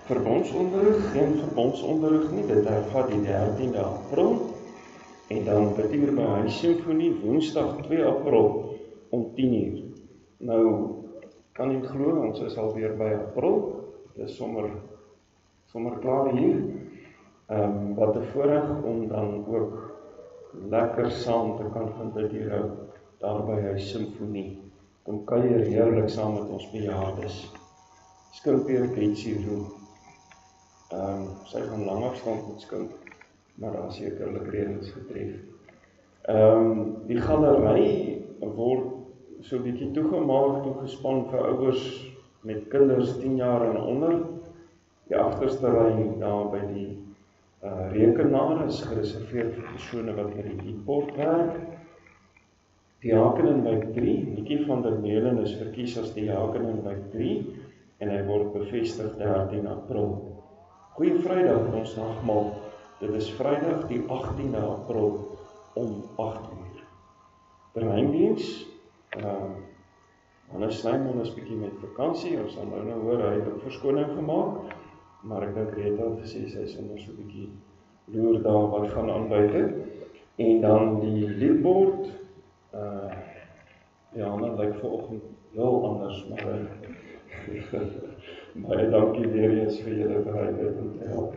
verbondsonderrig, geen verbondsonderrig nie, dit hervat die 13de April, en dan bid hier by Huis Simfonie, Woensdag 2 April, om 10:00. Nou, kan jy glo, ons is alweer by April, dit is sommer klaar hier, wat 'n voorreg om dan ook lekker saam te kan gaan bid hier daar by Huis Simfonie. Kom kuier heerlik saam met ons bejaardes. Skimpie Ketsie Roe. Sy gaan lang afstand met skimp, maar daar sekerlik reëlings getref. Die galery word so 'n bietjie toegemaak, toegespan vir ouers met kinders 10 jaar en onder. Die agterste ry daar by die rekenaar is gereserveer vir persone wat met die e-port werk. Diaken in Wijk 3, Nikkie van der Meulen is verkies as diaken in Wijk 3 en hy word bevestig 13 April. Goeie Vrydag vir ons nagmaal. Dit is Vrydag die 18de April om 8:00. Terreindiens, Hannes Snyman is bietjie met vakansie, ons sal nou hoor, hy het ook verskoning gemaak, maar ek dink Rita het gesê, sy is sommer so bietjie loer daar wat gaan aan buite. En dan die liedbord, Hanne lyk vanoggend heel anders, maar baie dankie weer eens vir julle bereidheid om te help.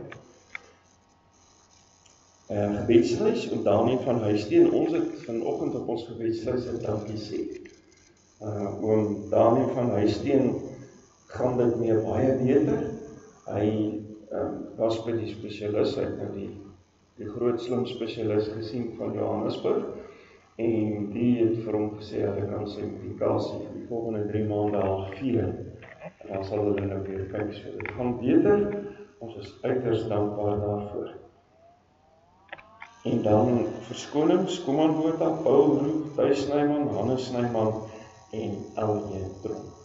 Gebedslys, oom Daniel van Huisteen, ons het vanoggend op ons gebedslys 'n dankie sê. Oom Daniel van Huisteen gaan dit mee baie beter. Hy was by die spesialis, hy het nou die groot slim spesialis gesien van Johannesburg, en die het vir hom gesê, hulle kan sy medikasie vir die volgende 3 maande halveer, en dan sal hulle nou weer kyk, so dit gaan beter, ons is uiters dankbaar daarvoor. En dan verskonings, Koeman Botha, Paul Roep, Thys Snyman, Hannes Snyman en L.J. Tronk.